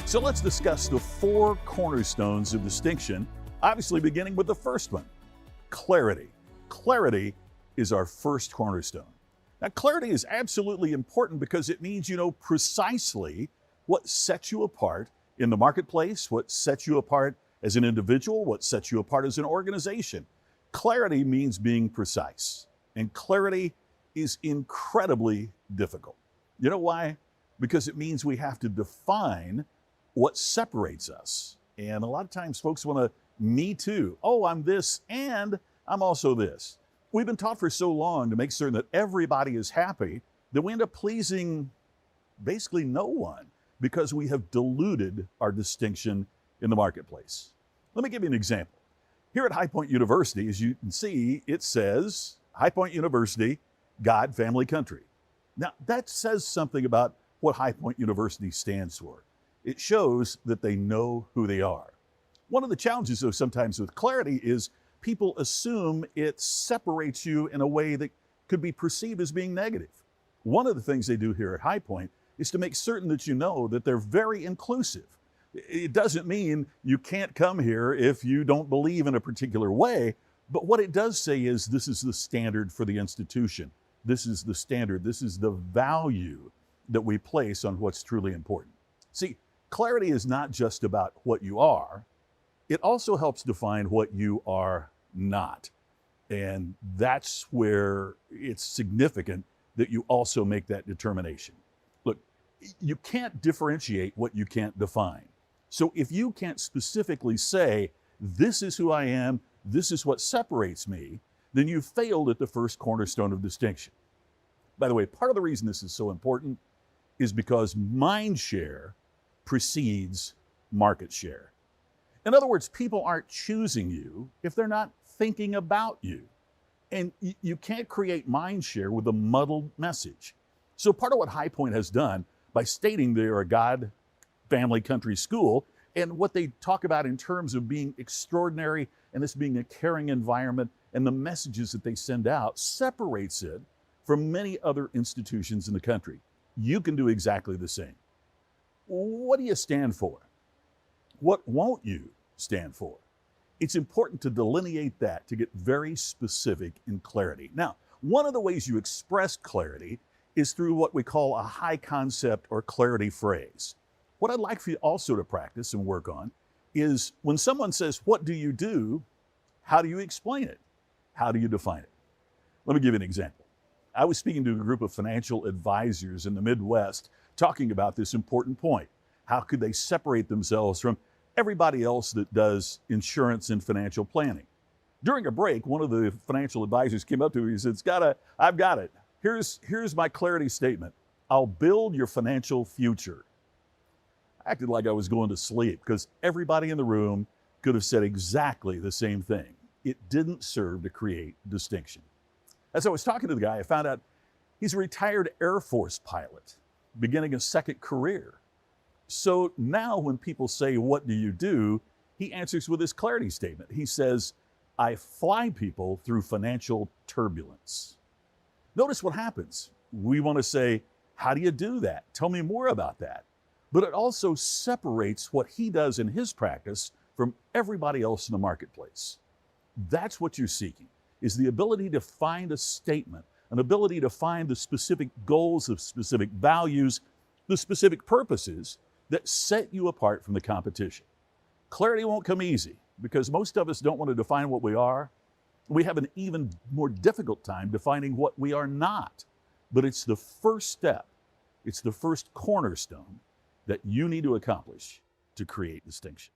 So let's discuss the 4 cornerstones of distinction, obviously beginning with the first one, clarity. Clarity is our first cornerstone. Now, clarity is absolutely important because it means you know precisely what sets you apart in the marketplace, what sets you apart as an individual, what sets you apart as an organization. Clarity means being precise, and clarity is incredibly difficult. You know why? Because it means we have to define what separates us. And a lot of times folks want to me too. Oh, I'm this and I'm also this. We've been taught for so long to make certain that everybody is happy that we end up pleasing basically no one because we have diluted our distinction in the marketplace. Let me give you an example. Here at High Point University, as you can see, it says High Point University, God, Family, Country. Now that says something about what High Point University stands for. It shows that they know who they are. One of the challenges, though, sometimes with clarity is people assume it separates you in a way that could be perceived as being negative. One of the things they do here at High Point is to make certain that you know that they're very inclusive. It doesn't mean you can't come here if you don't believe in a particular way, but what it does say is this is the standard for the institution. This is the standard. This is the value that we place on what's truly important. See, clarity is not just about what you are, it also helps define what you are not. And that's where it's significant that you also make that determination. Look, you can't differentiate what you can't define. So if you can't specifically say, this is who I am, this is what separates me, then you've failed at the first cornerstone of distinction. By the way, part of the reason this is so important is because mind share precedes market share. In other words, people aren't choosing you if they're not thinking about you. And you can't create mind share with a muddled message. So part of what High Point has done by stating they're a God, Family, Country school, and what they talk about in terms of being extraordinary and this being a caring environment and the messages that they send out separates it from many other institutions in the country. You can do exactly the same. What do you stand for? What won't you stand for? It's important to delineate that to get very specific in clarity. Now, one of the ways you express clarity is through what we call a high concept or clarity phrase. What I'd like for you also to practice and work on is when someone says, what do you do? How do you explain it? How do you define it? Let me give you an example. I was speaking to a group of financial advisors in the Midwest talking about this important point. How could they separate themselves from everybody else that does insurance and financial planning? During a break, one of the financial advisors came up to me and said, I've got it. Here's my clarity statement. I'll build your financial future. I acted like I was going to sleep because everybody in the room could have said exactly the same thing. It didn't serve to create distinction. As I was talking to the guy, I found out he's a retired Air Force pilot, beginning a second career. So now when people say, what do you do? He answers with his clarity statement. He says, I fly people through financial turbulence. Notice what happens. We want to say, how do you do that? Tell me more about that. But it also separates what he does in his practice from everybody else in the marketplace. That's what you're seeking, is the ability to find a statement, an ability to find the specific goals, the specific values, the specific purposes that set you apart from the competition. Clarity won't come easy because most of us don't want to define what we are. We have an even more difficult time defining what we are not. But it's the first step, it's the first cornerstone that you need to accomplish to create distinction.